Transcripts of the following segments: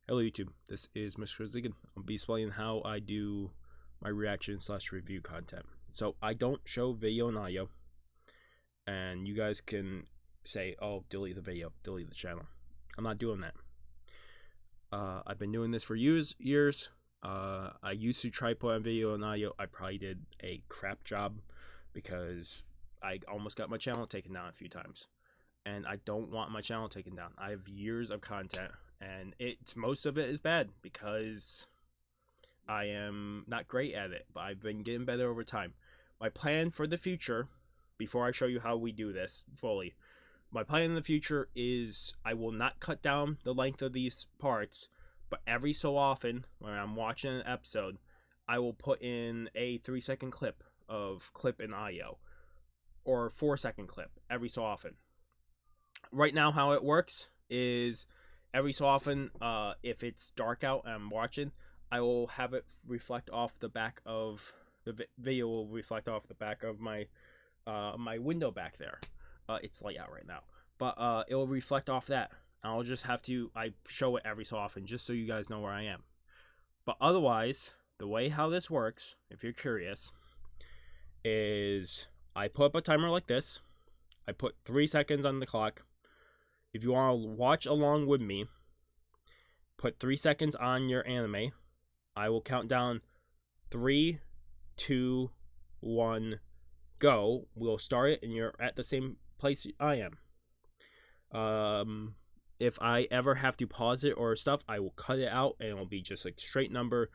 Hello YouTube, this is Mr. Ziggin. I'll be explaining how I do my reaction/review content. So I don't show video and audio, and you guys can say, oh, delete the video, delete the channel. I'm not doing that. I've been doing this for years. I used to try put on video and audio. I probably did a crap job because I almost got my channel taken down a few times. And I don't want my channel taken down. I have years of content, and most of it is bad because I am not great at it, but I've been getting better over time. My plan for the future, before I show you how we do this fully, my plan in the future is I will not cut down the length of these parts, but every so often when I'm watching an episode, I will put in a 3-second clip of clip in audio or 4-second clip every so often. Right now, how it works is every so often, if it's dark out and I'm watching, I will have it reflect off the back of the video. Will reflect off the back of my my window back there. It's light out right now, but it will reflect off that. I'll just have to show it every so often just so you guys know where I am. But otherwise, the way how this works, if you're curious, is I put up a timer like this. I put 3 seconds on the clock. If you want to watch along with me, put 3 seconds on your anime. I will count down 3, 2, 1, go. We'll start it, and you're at the same place I am. If I ever have to pause it or stuff, I will cut it out, and it'll be just a straight number.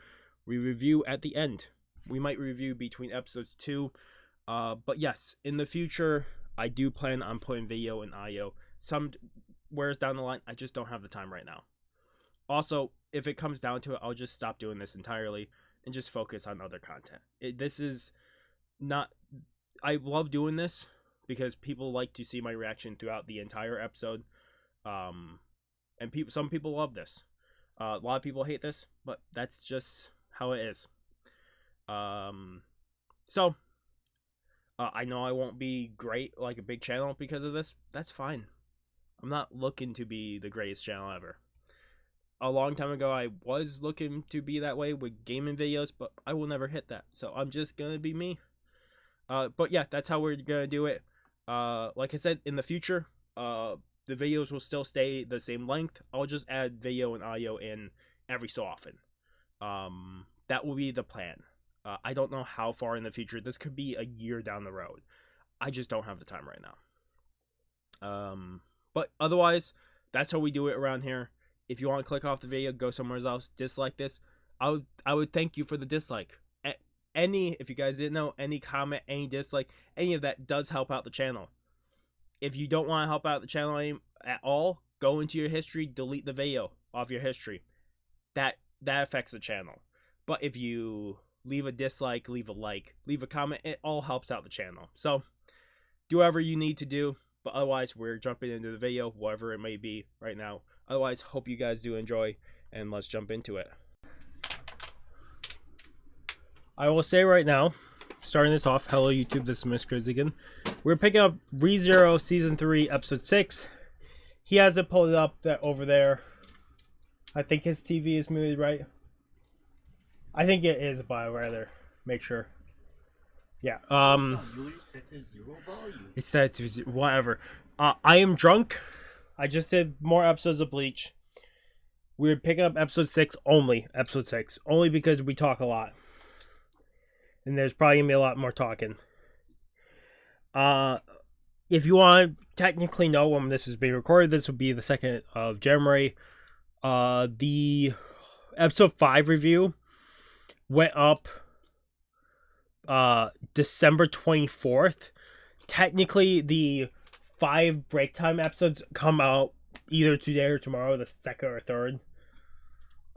We review at the end. We might review between episodes too. But yes, in the future, I do plan on putting video and audio. Somewheres down the line, I just don't have the time right now. Also, if it comes down to it, I'll just stop doing this entirely and just focus on other content. This is not... I love doing this because people like to see my reaction throughout the entire episode. And some people love this. A lot of people hate this, but that's just how it is. I know I won't be great like a big channel because of this. That's fine. I'm not looking to be the greatest channel ever. A long time ago, I was looking to be that way with gaming videos, but I will never hit that. So I'm just going to be me. But yeah, that's how we're going to do it. Like I said, in the future, the videos will still stay the same length. I'll just add video and audio in every so often. That will be the plan. I don't know how far in the future. This could be a year down the road. I just don't have the time right now. But otherwise, that's how we do it around here. If you want to click off the video, go somewhere else, dislike this, I would thank you for the dislike. If you guys didn't know, any comment, any dislike, any of that does help out the channel. If you don't want to help out the channel at all, go into your history, delete the video off your history. That affects the channel. But if you leave a dislike, leave a like, leave a comment, it all helps out the channel. So do whatever you need to do. But otherwise, we're jumping into the video, whatever it may be right now. Otherwise, hope you guys do enjoy, and let's jump into it. I will say right now, starting this off, hello YouTube, this is Mr. Ziggin. We're picking up ReZero Season 3, Episode 6. He has it pulled up over there. I think his TV is muted, right? I think it is, but I'd rather make sure. Yeah, it's set to zero, whatever. I am drunk. I just did more episodes of Bleach. We're picking up episode 6 only. Episode 6. Only because we talk a lot. And there's probably going to be a lot more talking. If you want to technically know when this is being recorded, this would be the 2nd of January. The episode 5 review went up December 24th. Technically, the 5 break time episodes come out either today or tomorrow, the 2nd or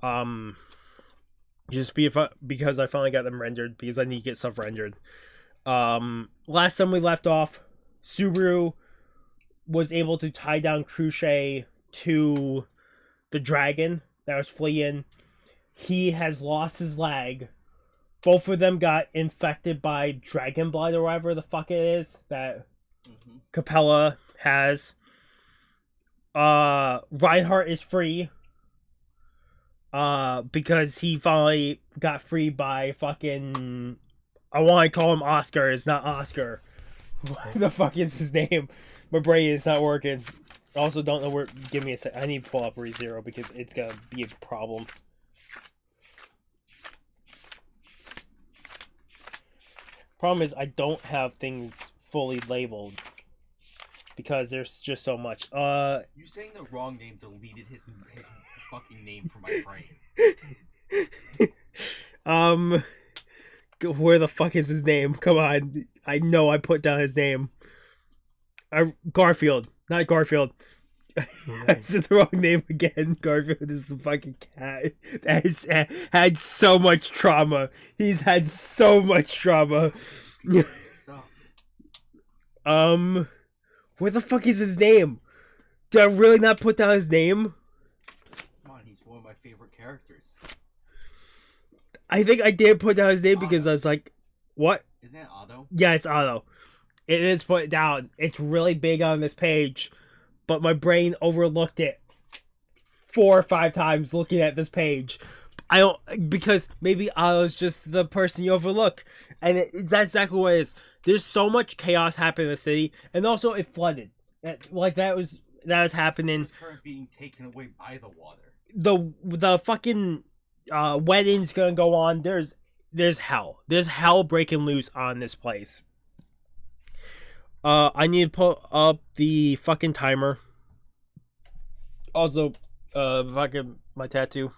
3rd. Just because I finally got them rendered, because I need to get stuff rendered. Last time we left off, Subaru was able to tie down Cruchet to the dragon that was fleeing. He has lost his leg. Both of them got infected by dragon blood or whatever the fuck it is that Capella has. Reinhardt is free. Because he finally got free by fucking. I want to call him Oscar. It's not Oscar. What the fuck is his name? My brain is not working. I also don't know where. Give me a sec. I need to pull up ReZero because it's gonna be a problem. Problem is, I don't have things fully labeled because there's just so much. You saying the wrong name deleted his fucking name from my brain. Where the fuck is his name? Come on, I know I put down his name. Garfield, not Garfield. I said the wrong name again. Garfield is the fucking cat that has had so much trauma. He's had so much trauma. Where the fuck is his name? Did I really not put down his name? Come on, he's one of my favorite characters. I think I did put down his name because I was like, what? Isn't that Otto? Yeah, it's Otto. It is put down. It's really big on this page, but my brain overlooked it 4 or 5 times looking at this page. I don't, because maybe Otto's just the person you overlook, and that's exactly what it is. There's so much chaos happening in the city, and also it flooded. Like that was happening. Her being taken away by the water. The fucking wedding's gonna go on. There's hell. There's hell breaking loose on this place. I need to put up the fucking timer. Also, fucking my tattoo.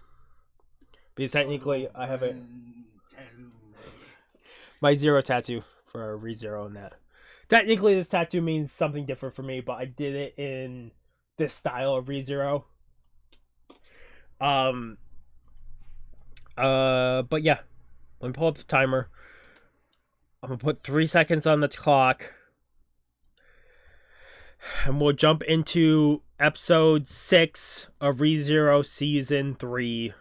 Because technically, I have my 0 tattoo for a ReZero in that. Technically, this tattoo means something different for me, but I did it in this style of ReZero. But yeah, let me pull up the timer. I'm gonna put 3 seconds on the clock, and we'll jump into episode 6 of ReZero season 3.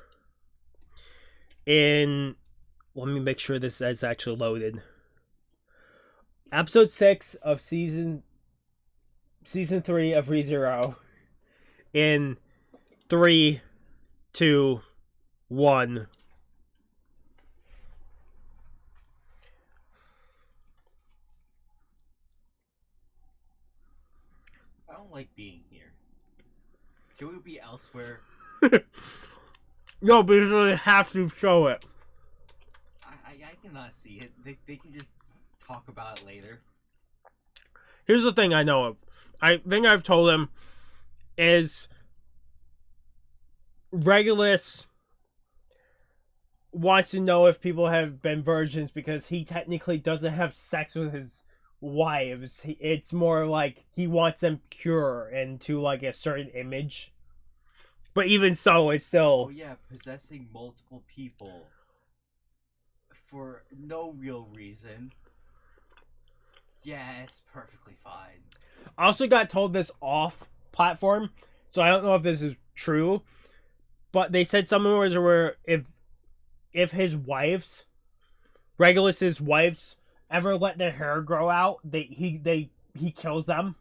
Let me make sure this is actually loaded. Episode 6 of season 3 of ReZero. In 3, 2, 1. I don't like being here. Can we be elsewhere? No, because they have to show it. I cannot see it. They can just talk about it later. Here's the thing I know of. I think I've told him is Regulus wants to know if people have been virgins because he technically doesn't have sex with his wives. It's more like he wants them pure and to like a certain image. But even so, it's still... Oh yeah, possessing multiple people for no real reason. Yeah, it's perfectly fine. I also got told this off platform, so I don't know if this is true, but they said something where if his wives, Regulus's wives, ever let their hair grow out, he kills them.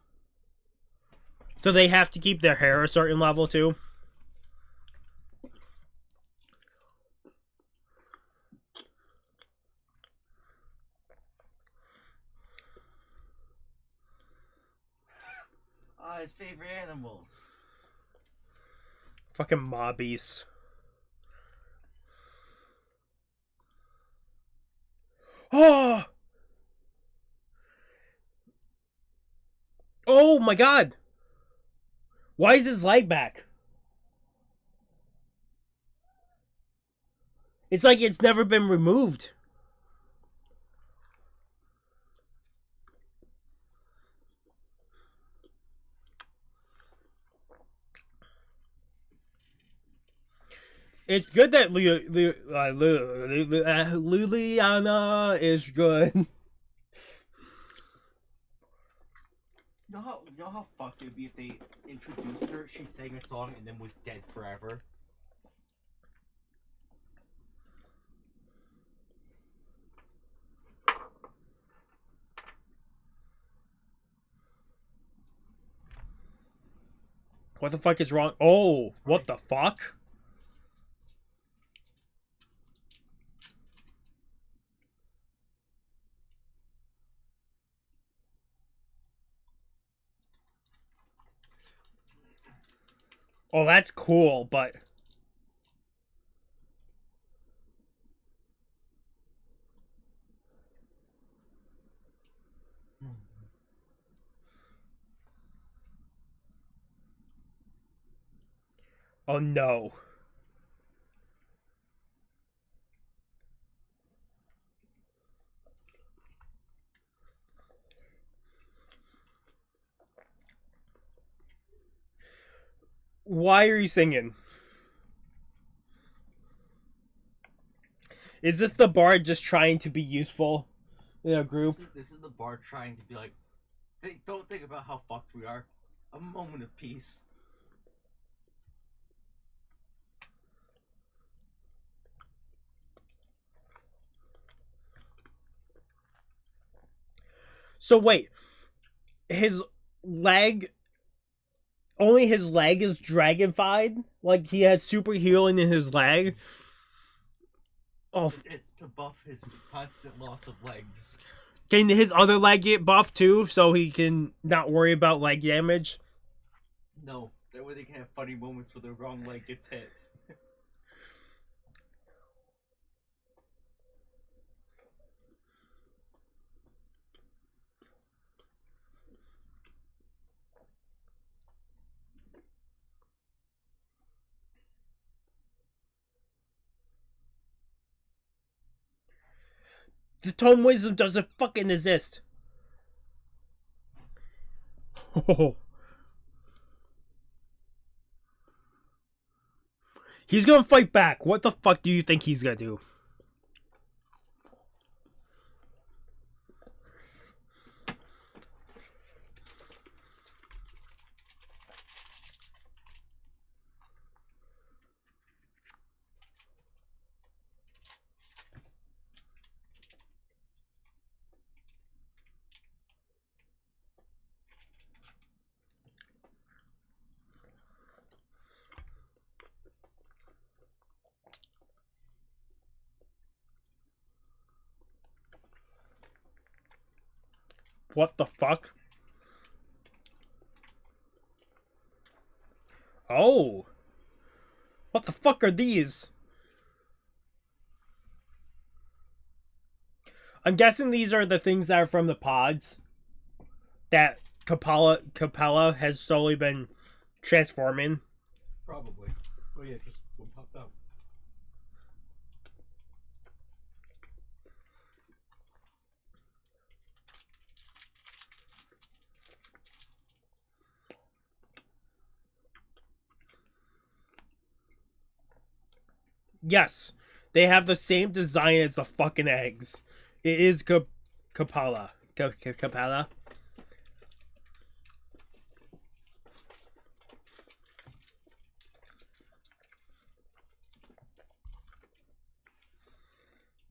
So they have to keep their hair a certain level too. His favorite animals. Fucking mobbies. Oh! Oh my god! Why is his light back? It's like it's never been removed. It's good that Liliana is good. You know how fucked it would be if they introduced her, she sang a song, and then was dead forever? What the fuck is wrong? Oh, what the fuck? Oh, that's cool, but... Oh, no. Why are you singing? Is this the bard just trying to be useful in a group? This is the bar trying to be like, hey, don't think about how fucked we are. A moment of peace. So wait, his leg... Only his leg is dragonfied? Like, he has super healing in his leg? Oh, It's to buff his constant loss of legs. can his other leg get buffed too, so he can not worry about leg damage? No, that way they can have funny moments where the wrong leg gets hit. The tome wisdom doesn't fucking exist. He's gonna fight back. What the fuck do you think he's gonna do? What the fuck? Oh. What the fuck are these? I'm guessing these are the things that are from the pods that Capella has slowly been transforming. Probably. Oh yeah, just one popped out. Yes, they have the same design as the fucking eggs. It is Capella. Capella.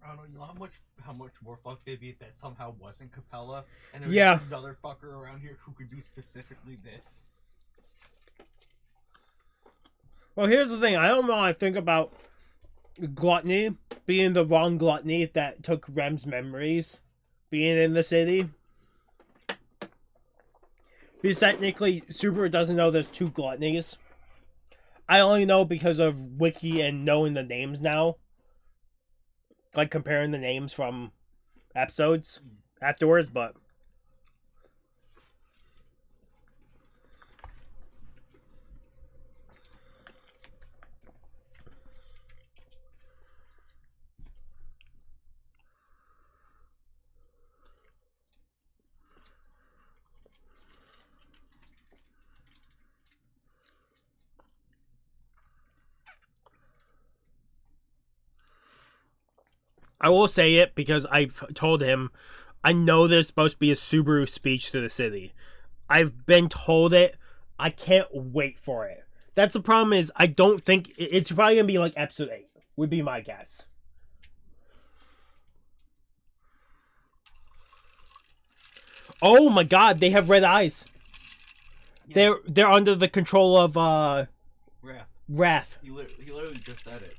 I don't know, you know how much more fucked they'd be if that somehow wasn't Capella, and there was Yeah. another fucker around here who could do specifically this. Well, here's the thing. I don't know. I think about Gluttony being the wrong Gluttony that took Rem's memories being in the city. Because technically, Subaru doesn't know there's two Gluttonies. I only know because of Wiki and knowing the names now. Like comparing the names from episodes afterwards, but... I will say it because I've told him I know there's supposed to be a Subaru speech to the city. I've been told it. I can't wait for it. That's the problem is I don't think it's probably gonna be like episode 8 would be my guess. Oh my god, they have red eyes. They're under the control of Wrath. He literally just said it.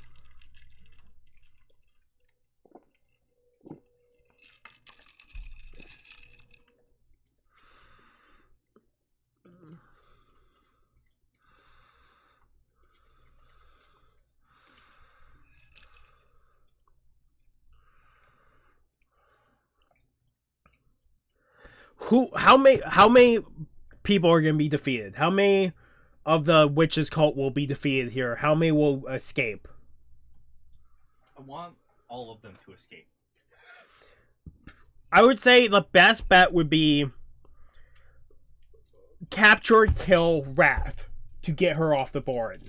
How many people are going to be defeated? How many of the witches cult will be defeated here? How many will escape? I want all of them to escape. I would say the best bet would be capture, kill Wrath to get her off the board.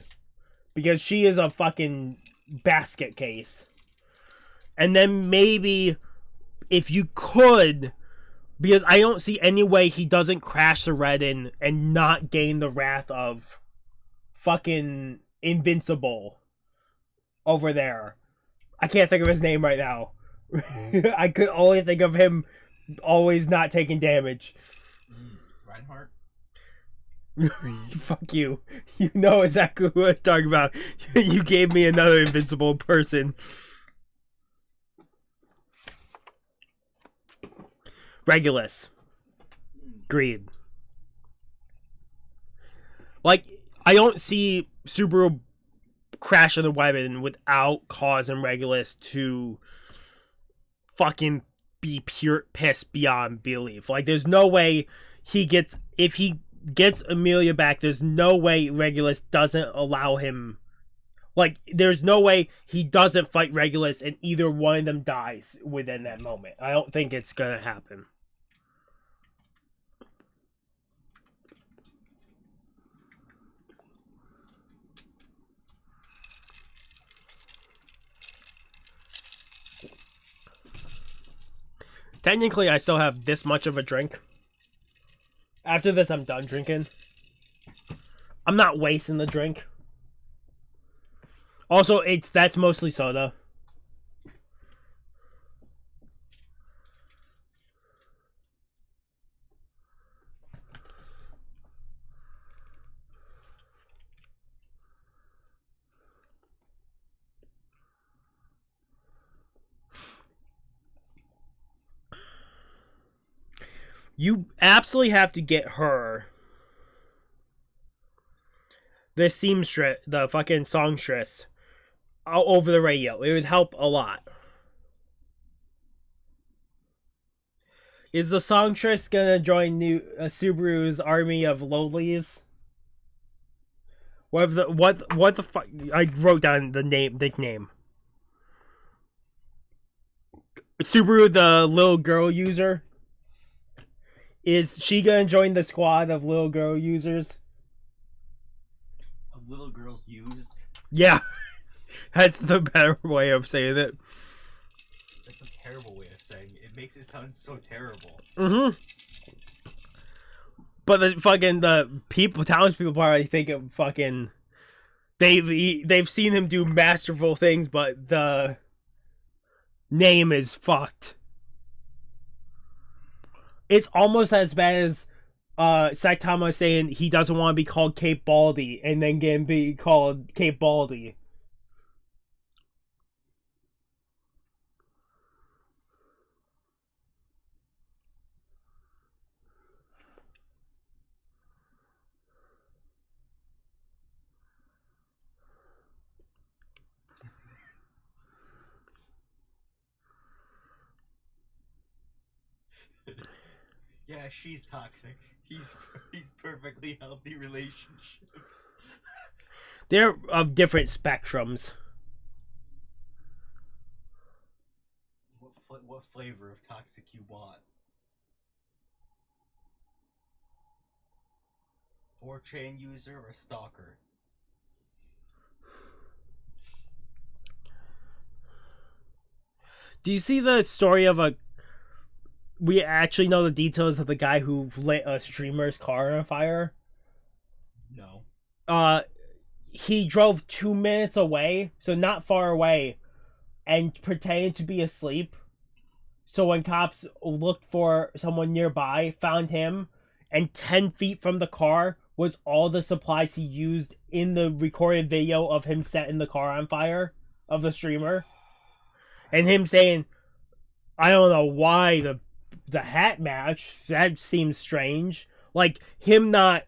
Because she is a fucking basket case. And then maybe, if you could, because I don't see any way he doesn't crash the Redden and not gain the wrath of fucking Invincible over there. I can't think of his name right now. I could only think of him always not taking damage. Reinhardt? Fuck you. You know exactly who I was talking about. You gave me another invincible person. Regulus. Greed. Like, I don't see Subaru crashing the weapon without causing Regulus to fucking be pure pissed beyond belief. Like, there's no way he gets... If he gets Amelia back, there's no way Regulus doesn't allow him... Like, there's no way he doesn't fight Regulus and either one of them dies within that moment. I don't think it's gonna happen. Technically, I still have this much of a drink. After this, I'm done drinking. I'm not wasting the drink. Also, that's mostly soda. You absolutely have to get her, the seamstress, the fucking songstress, over the radio. It would help a lot. Is the songstress gonna join Subaru's army of lowlies? What the fuck? I wrote down the nickname. Subaru, the little girl user. Is she gonna join the squad of little girl users? Of little girls used? Yeah. That's the better way of saying it. That's a terrible way of saying it. It makes it sound so terrible. Mm-hmm. But the townspeople probably think of fucking... They've seen him do masterful things, but the name is fucked. It's almost as bad as Saitama saying he doesn't want to be called Cape Baldy and then getting be called Cape Baldy. Yeah, she's toxic. He's perfectly healthy relationships. They're of different spectrums. What flavor of toxic you want? 4chan user or stalker? Do you see the story of we actually know the details of the guy who lit a streamer's car on fire? No. He drove 2 minutes away, so not far away, and pretended to be asleep. So when cops looked for someone nearby, found him, and 10 feet from the car was all the supplies he used in the recorded video of him setting the car on fire of the streamer. And him saying, I don't know why the hat match. That seems strange. Like him not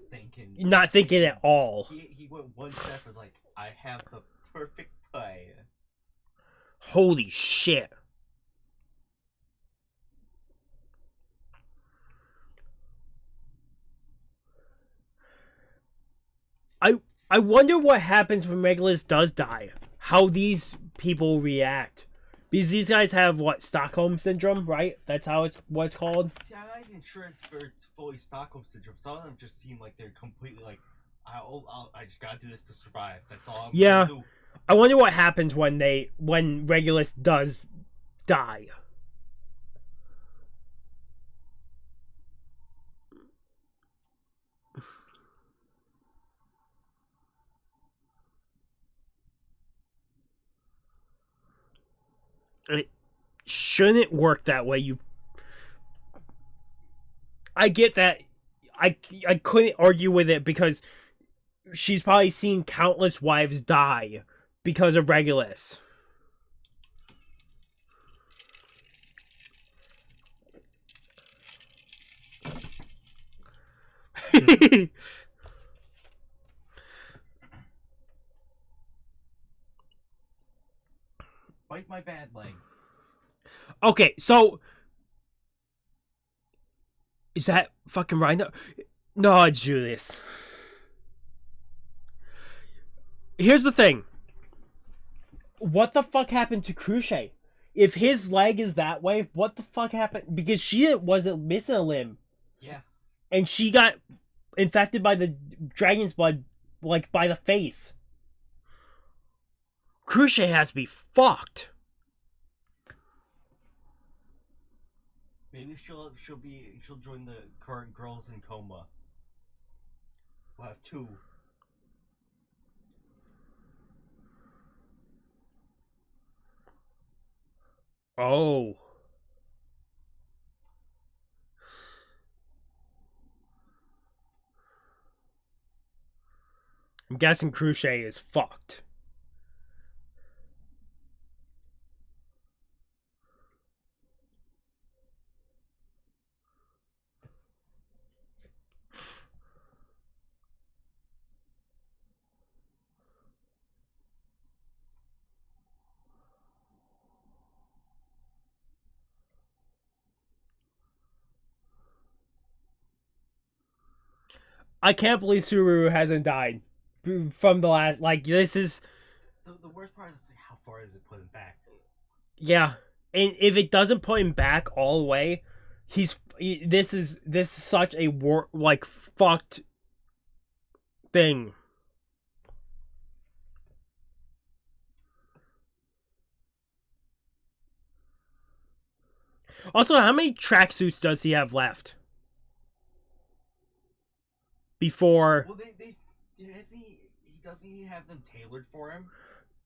thinking at all. He went one step, was like, I have the perfect play. Holy shit. I wonder what happens when Regulus does die. How these people react. Because these guys have, what, Stockholm Syndrome, right? That's how what it's called? See, I'm not even sure it's fully Stockholm Syndrome. Some of them just seem like they're completely like, I just gotta do this to survive. That's all I'm gonna do. I wonder what happens when Regulus does die. It shouldn't work that way. I get that. I couldn't argue with it because she's probably seen countless wives die because of Regulus. Bite my bad leg. Okay, so is that fucking Rhino? No, it's Julius. Here's the thing. What the fuck happened to Cruce? If his leg is that way, what the fuck happened? Because she wasn't missing a limb. Yeah. And she got infected by the dragon's blood, like, by the face. Cruce has to be fucked. Maybe she'll join the current girls in coma. We'll have two. Oh. I'm guessing Cruce is fucked. I can't believe Subaru hasn't died from the last. Like, this is. The worst part is like, how far is it put him back? Yeah, and if it doesn't put him back all the way, this is such a fucked thing. Also, how many tracksuits does he have left? Before Well, doesn't he have them tailored for him?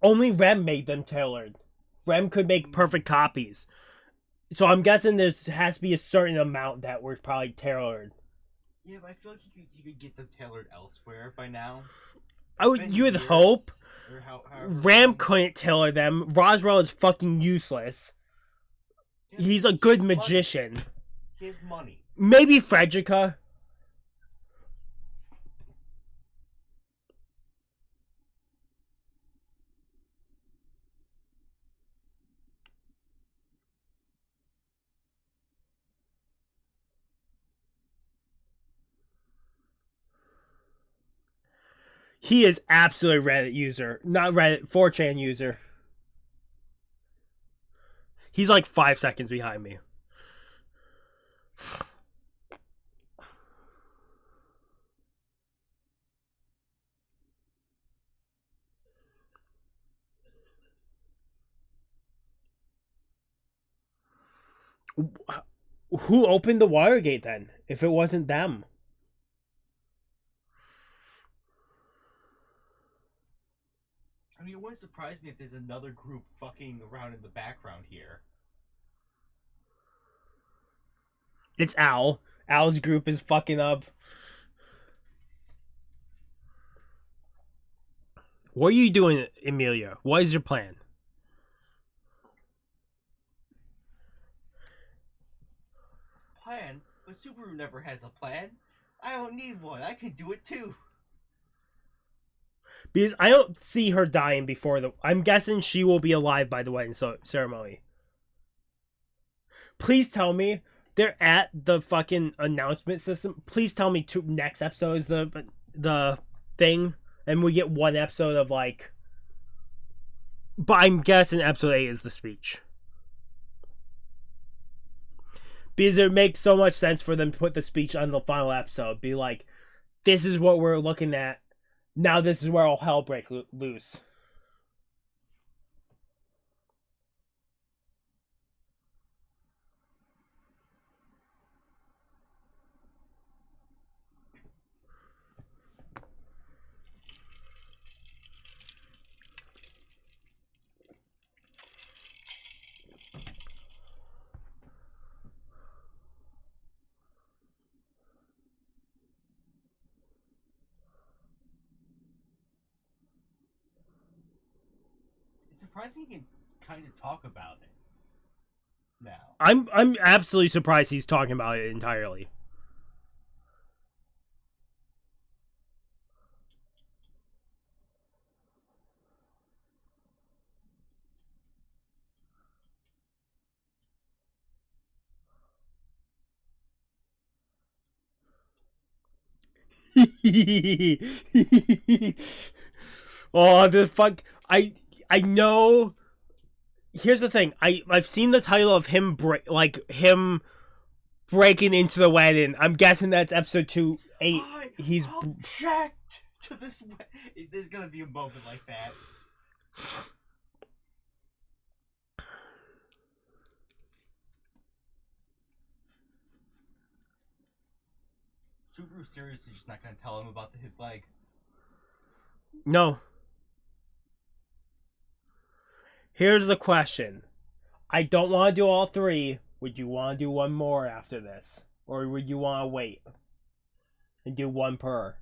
Only Rem made them tailored. Rem could make perfect copies. So I'm guessing there has to be a certain amount that were probably tailored. Yeah, but I feel like you could get them tailored elsewhere by now. You would hope. Ram couldn't tailor them. Roswell is fucking useless. He's a good magician. He has money. Maybe Frederica. He is absolutely Reddit user. Not Reddit, 4chan user. He's like 5 seconds behind me. Who opened the Watergate then, if it wasn't them? I mean, it wouldn't surprise me if there's another group fucking around in the background here. It's Al. Al's group is fucking up. What are you doing, Emilia? What is your plan? Plan? But Subaru never has a plan. I don't need one. I can do it too. Because I don't see her dying before the... I'm guessing she will be alive by the wedding ceremony. Please tell me they're at the fucking announcement system. Please tell me next episode is the thing. And we get one episode of like... But I'm guessing episode 8 is the speech. Because it makes so much sense for them to put the speech on the final episode. Be like, this is what we're looking at. Now this is where all hell break loose. It's surprising he can kind of talk about it now. I'm absolutely surprised he's talking about it entirely. Oh, the fuck! I know. Here's the thing. I've seen the title of him him breaking into the wedding. I'm guessing that's episode 2-8. He's object to this. There's gonna be a moment like that. Subaru seriously just not gonna tell him about his leg. no. Here's the question. I don't want to do all 3. Would you want to do one more after this? Or would you want to wait? And do one per?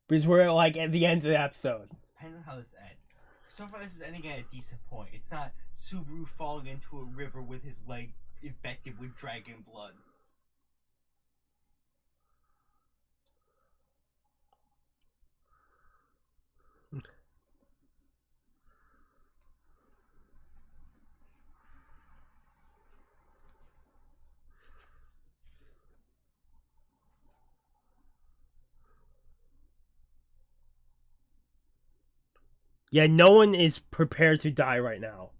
Because we're like at the end of the episode. Depending on how this ends. So far this is ending at a decent point. It's not Subaru falling into a river with his leg infected with dragon blood. Yeah, no one is prepared to die right now.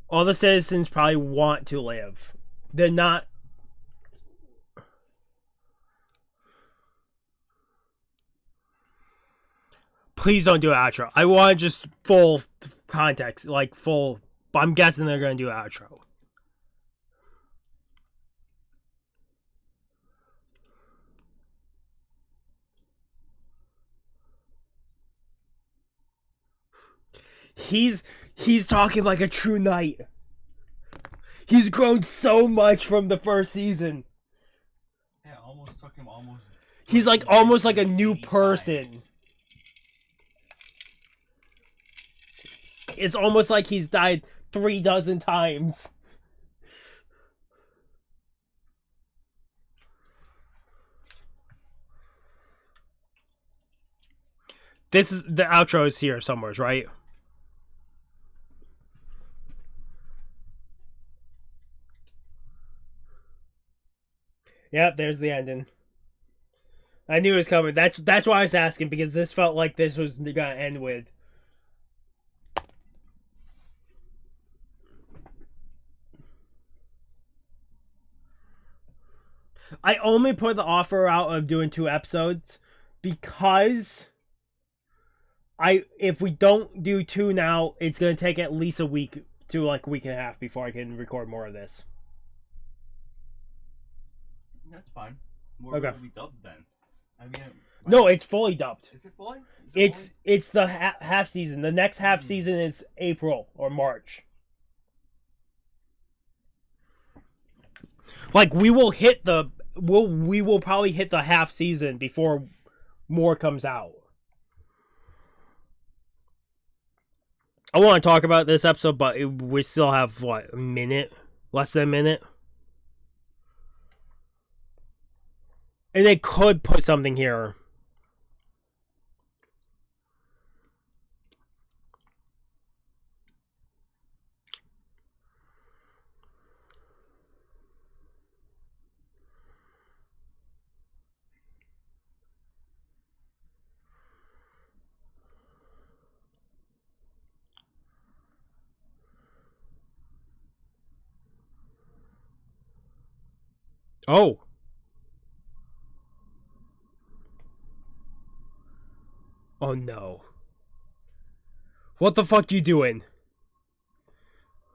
All the citizens probably want to live. They're not... Please don't do an outro. I want just full context, like full... But I'm guessing they're going to do an outro. He's talking like a true knight. He's grown so much from the first season. Yeah, almost took him almost. He's like almost like a new person. It's almost like he's died 36 times. This is the outro is here somewhere, right? Yep, there's the ending. I knew it was coming. That's why I was asking, because this felt like this was gonna end with. I only put the offer out of doing 2 episodes because if we don't do 2 now, it's gonna take at least a week to like a week and a half before I can record more of this. That's fine. Okay. Will be dubbed then. I mean, no, it's fully dubbed. Is it fully? It's the half season. The next half season is April or March. Like we will probably hit the half season before more comes out. I want to talk about this episode, but we still have what, a minute, less than a minute, and they could put something here. Oh. Oh no. What the fuck you doing?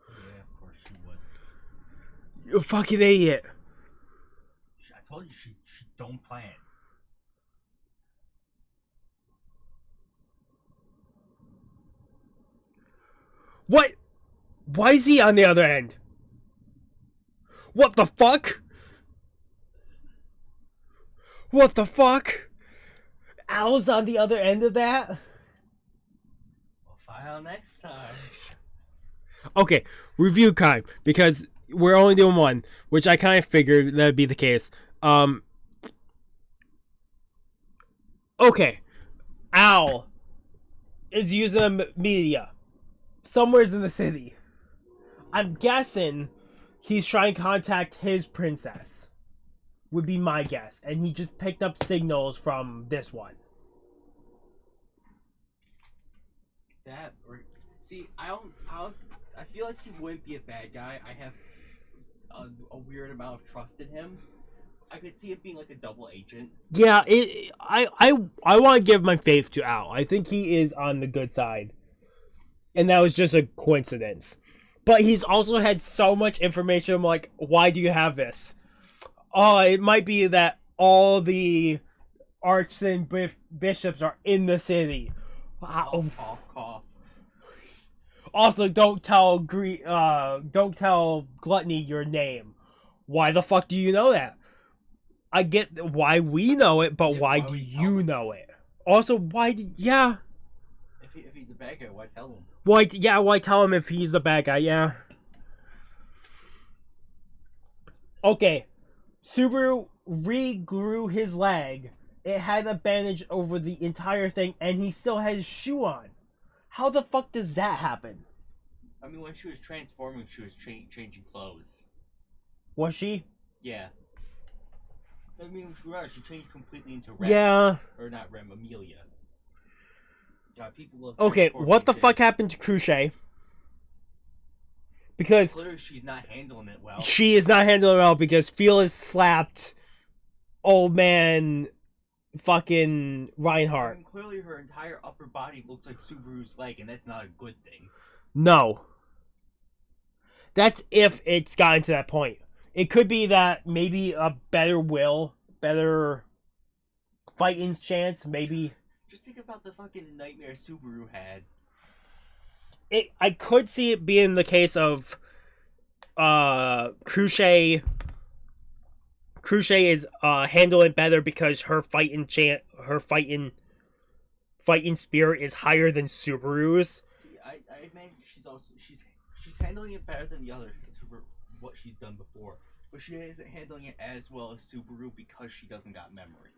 Yeah, of course she would. You fucking idiot. I told you she don't plan. What? Why is he on the other end? What the fuck? What the fuck? Al's on the other end of that? We'll find out next time. Okay, review time, because we're only doing one, which I kind of figured that would be the case. Okay, Al is using media somewhere's in the city. I'm guessing he's trying to contact his princess, would be my guess, and he just picked up signals from this one. That or see, I feel like he wouldn't be a bad guy. I have a weird amount of trust in him. I could see it being like a double agent. Yeah, I want to give my faith to Al. I think he is on the good side, and that was just a coincidence. But he's also had so much information. I'm like, why do you have this? Oh, it might be that all the archs and bishops are in the city. Wow. Cough. Also, don't tell Gluttony your name. Why the fuck do you know that? I get why we know it, but Yeah, why do you know it? Also, why? Yeah. If he's a bad guy, why tell him? Why? Yeah. Why tell him if he's the bad guy? Yeah. Okay. Subaru re-grew his leg. It had a bandage over the entire thing, and he still has his shoe on. How the fuck does that happen? I mean, when she was transforming, she was changing clothes. Was she? Yeah. I mean, she changed completely into Rem. Yeah. Or not Rem, Amelia. People love Okay, transforming what the shit. fuck happened to Crochet? Because Clearly, she's not handling it well. she is not handling it well because Felix slapped old man fucking I Reinhardt. mean, clearly, her entire upper body looks like Subaru's leg, and that's not a good thing. No. That's if it's gotten to that point. It could be that maybe a better fighting chance, maybe. Just think about the fucking nightmare Subaru had. I could see it being the case of Crochet is handling better because her fighting spirit is higher than Subaru's. See, I imagine she's handling it better than the others for what she's done before, but she isn't handling it as well as Subaru because she doesn't got memory.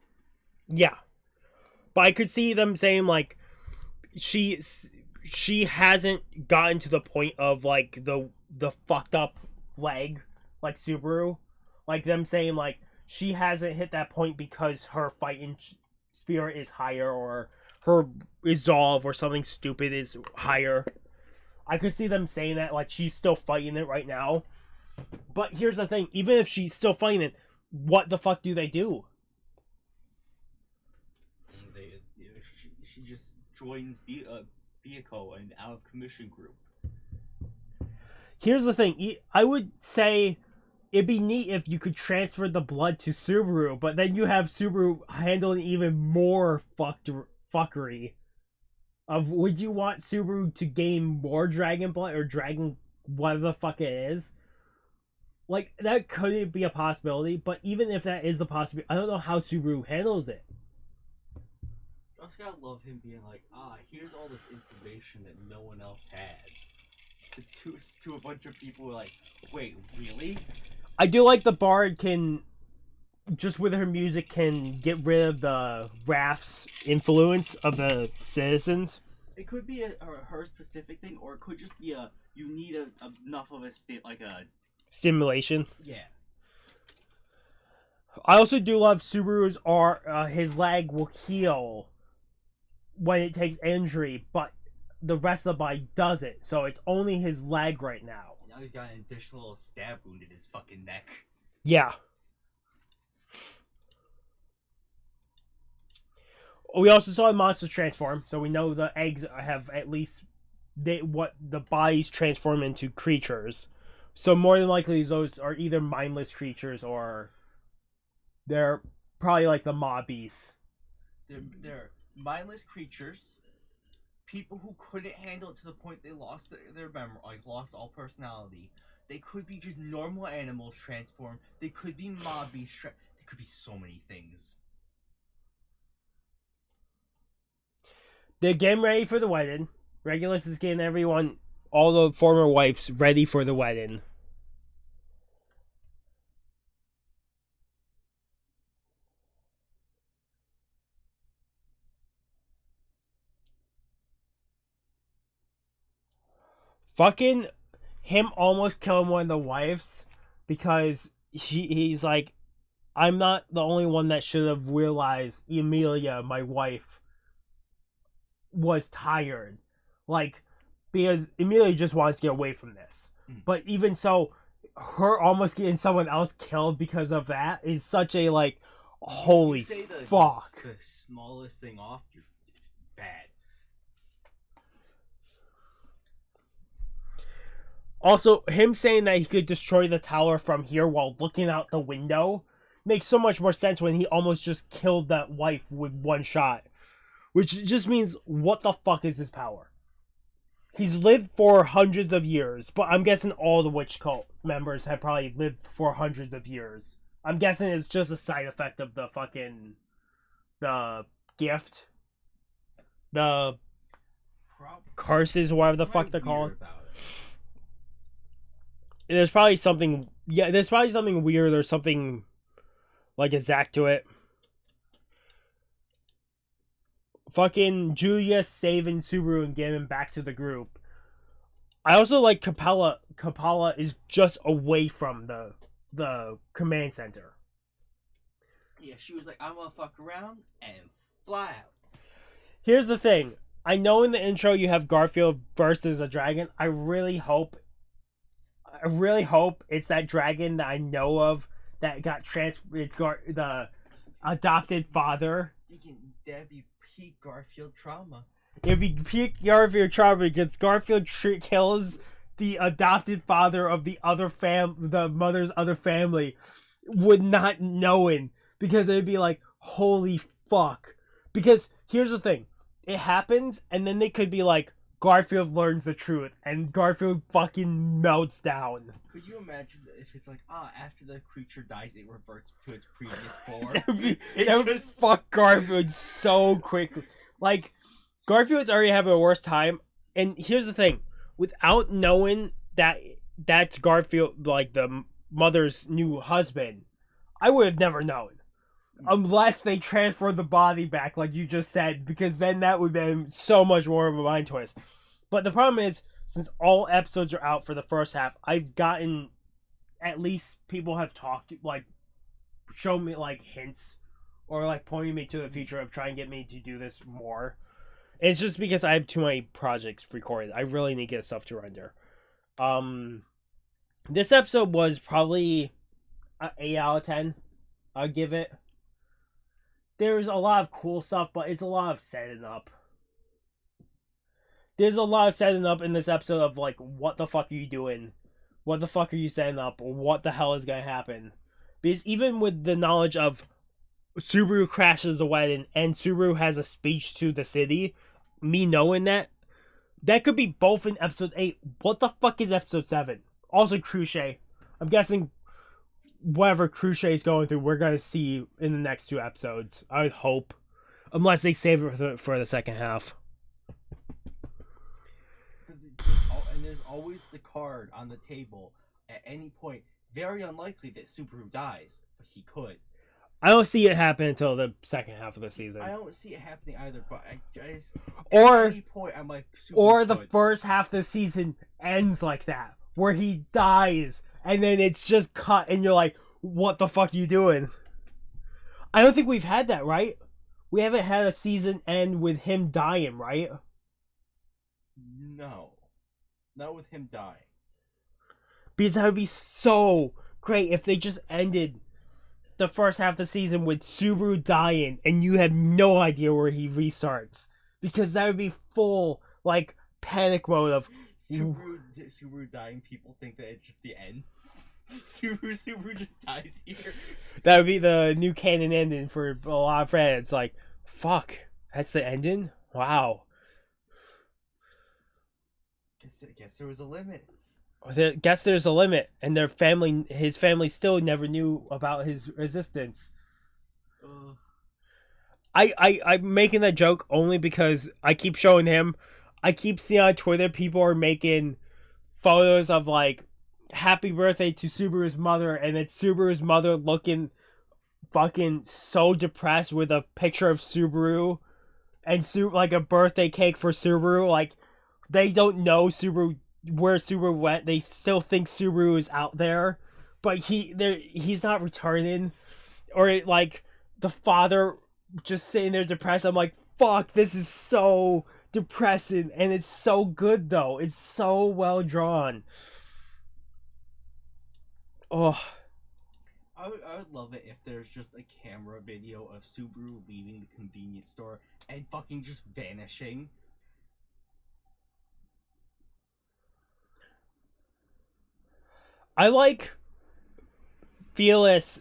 Yeah. But I could see them saying like she hasn't gotten to the point of like the fucked up leg like Subaru. Like them saying like she hasn't hit that point because her fighting spirit is higher or her resolve or something stupid is higher. I could see them saying that like she's still fighting it right now. But here's the thing, even if she's still fighting it, what the fuck do they do? She just joins Biyako and our commission group. Here's the thing, I would say it'd be neat if you could transfer the blood to Subaru, but then you have Subaru handling even more fuckery. Would you want Subaru to gain more dragon blood or dragon whatever the fuck it is? Like, that could be a possibility, but even if that is the possibility, I don't know how Subaru handles it. I also gotta love him being like, here's all this information that no one else had. To a bunch of people who are like, wait, really? I do like the Bard can, just with her music, can get rid of the Wrath's influence of the citizens. It could be her specific thing, or it could just be you need enough of a state, like a... Simulation. Yeah. I also do love Subaru's his leg will heal when it takes injury, but the rest of the body doesn't. So it's only his leg right now. Now he's got an additional stab wound in his fucking neck. Yeah. We also saw the monsters transform, so we know the eggs have at least what the bodies transform into creatures. So more than likely, those are either mindless creatures or they're probably like the mob beasts. They're mindless creatures, people who couldn't handle it to the point they lost their memory, like lost all personality. They could be just normal animals transformed. They could be mob beasts. They could be so many things. They're getting ready for the wedding. Regulus is getting everyone, all the former wives, ready for the wedding. Fucking him almost killing one of the wives because he's like, I'm not the only one that should have realized Emilia, my wife, was tired. Like, because Emilia just wants to get away from this. But even so, her almost getting someone else killed because of that is such a, like, holy fuck. The smallest thing off, you're bad. Also, him saying that he could destroy the tower from here while looking out the window makes so much more sense when he almost just killed that wife with one shot. Which just means, what the fuck is his power? He's lived for hundreds of years, but I'm guessing all the witch cult members have probably lived for hundreds of years. I'm guessing it's just a side effect of the fucking... the gift. The... curses, whatever the fuck they're called. There's probably something... yeah, there's probably something weird or something like exact to it. Fucking Julius saving Subaru and getting him back to the group. I also like Capella. Capella is just away from the command center. Yeah, she was like, I'm gonna fuck around and fly out. Here's the thing. I know in the intro you have Garfield versus a dragon. I really hope it's that dragon that I know of that got transferred. It's the adopted father. That'd be peak Garfield trauma. It'd be peak Garfield trauma because Garfield kills the adopted father of the mother's other family, would not knowing, because it'd be like, holy fuck. Because here's the thing, it happens, and then they could be like, Garfield learns the truth, and Garfield fucking melts down. Could you imagine if it's like, after the creature dies, it reverts to its previous form? That would fuck Garfield so quickly. Like, Garfield's already having a worse time, and here's the thing, without knowing that that's Garfield, like the mother's new husband, I would have never known. Unless they transfer the body back, like you just said, because then that would have been so much more of a mind twist. But the problem is, since all episodes are out for the first half, I've gotten, at least people have talked, like, shown me, like, hints, or, like, pointing me to the future of trying to get me to do this more. It's just because I have too many projects recorded. I really need to get stuff to render. This episode was probably an 8 out of 10. I'll give it. There's a lot of cool stuff, but it's a lot of setting up. There's a lot of setting up in this episode of, like, what the fuck are you doing? What the fuck are you setting up? What the hell is going to happen? Because even with the knowledge of Subaru crashes the wedding and Subaru has a speech to the city, me knowing that could be both in episode 8. What the fuck is episode 7? Also, Cruce. I'm guessing whatever Cruciate is going through, we're gonna see in the next 2 episodes. I would hope, unless they save it for the second half. And there's always the card on the table at any point. Very unlikely that Subaru dies, but he could. I don't see it happen until the second half of the season. I don't see it happening either, but I just Or at any point I'm like, or the could. first half of the season ends like that, where he dies, and then it's just cut, and you're like, what the fuck are you doing? I don't think we've had that, right? We haven't had a season end with him dying, right? No. Not with him dying. Because that would be so great if they just ended the first half of the season with Subaru dying and you have no idea where he restarts. Because that would be full, like, panic mode of... Subaru dying, people think that it's just the end. Subaru just dies here. That would be the new canon ending for a lot of fans. Like, fuck, that's the ending? Wow. Guess there was a limit. Guess there's a limit, and his family still never knew about his existence. I'm making that joke only because I keep showing him. I keep seeing on Twitter people are making photos of like happy birthday to Subaru's mother, and it's Subaru's mother looking fucking so depressed with a picture of Subaru and like a birthday cake for Subaru. Like they don't know where Subaru went. They still think Subaru is out there, but he's not returning. Or like the father just sitting there depressed. I'm like, fuck, this is so depressing, and it's so good though. It's so well drawn. Oh, I would love it if there's just a camera video of Subaru leaving the convenience store and fucking just vanishing. I like Fearless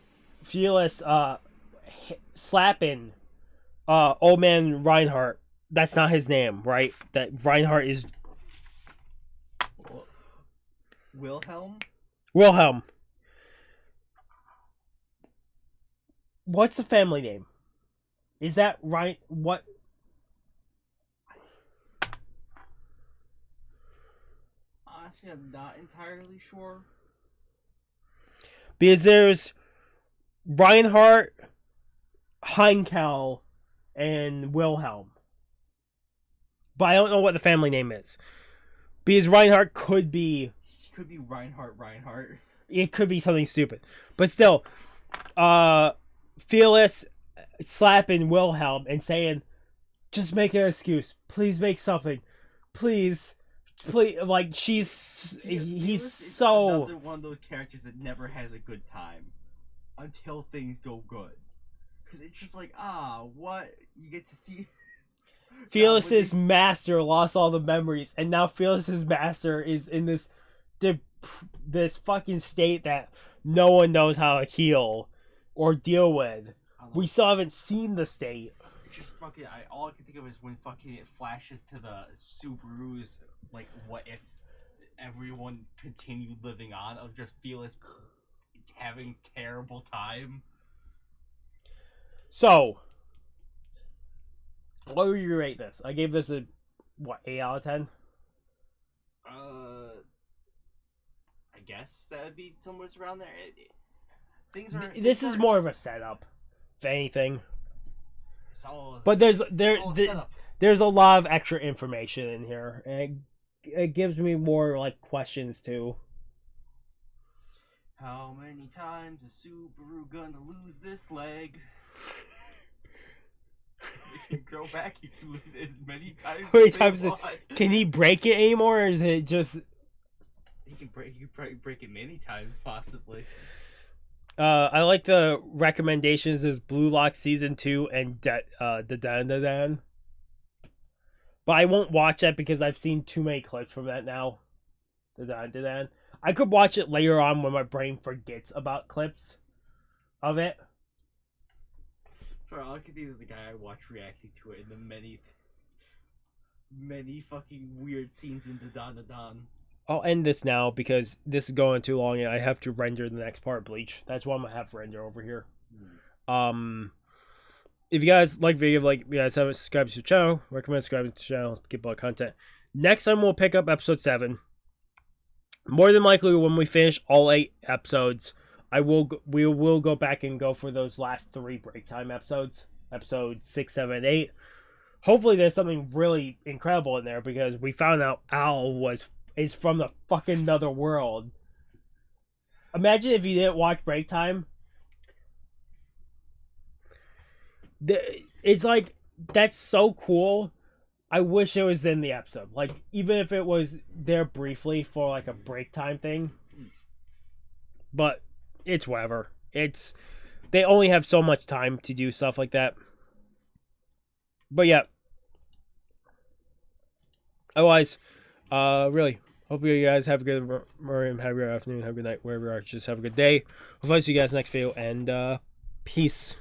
slapping old man Reinhardt. That's not his name, right? That Reinhardt is Wilhelm? Wilhelm. What's the family name? Is that right? What? Honestly, I'm not entirely sure. Because there's Reinhardt, Heinkel, and Wilhelm. But I don't know what the family name is. Because Reinhardt could be... He could be Reinhardt. It could be something stupid. But still, Fearless slapping Wilhelm and saying, just make an excuse. Please make something. Please. Like, he's so... another one of those characters that never has a good time. Until things go good. Because it's just like, what? You get to see... Fearless's master lost all the memories, and now Fearless's master is in this fucking state that no one knows how to heal or deal with. We still haven't seen the state. It's just fucking... all I can think of is when fucking it flashes to the Subaru's, like, what if everyone continued living on, of just Fearless having terrible time. So, what would you rate this? I gave this a, 8 out of 10? I guess that would be somewhere around there. This is more of a setup, if anything. So, but there's a lot of extra information in here, and it gives me more like questions too. How many times is Subaru gonna lose this leg? He can grow back. He can lose it as many times. How many times? Can he break it anymore, or is it just? He can break it many times, possibly. I like the recommendations is Blue Lock Season 2 and Dan. But I won't watch that because I've seen too many clips from that now. Dan. I could watch it later on when my brain forgets about clips of it. Sorry, all I can think is the guy I watched reacting to it and the many fucking weird scenes in the Dan. I'll end this now because this is going too long and I have to render the next part, Bleach. That's why I'm gonna have to render over here. If you guys like video, like you guys haven't subscribed to the channel, recommend subscribing to the channel to keep all the content. Next time we'll pick up episode 7. More than likely, when we finish all 8 episodes, we will go back and go for those last 3 break time episodes, episodes 6, 7, 8. Hopefully, there's something really incredible in there because we found out Al is from the fucking another world. Imagine if you didn't watch break time. It's like, that's so cool. I wish it was in the episode. Like, even if it was there briefly for like a break time thing. But it's whatever. They only have so much time to do stuff like that. But yeah. Otherwise, really, hope you guys have a good morning, have a good afternoon, have a good night, wherever you are. Just have a good day. Hopefully, see you guys next video, and peace.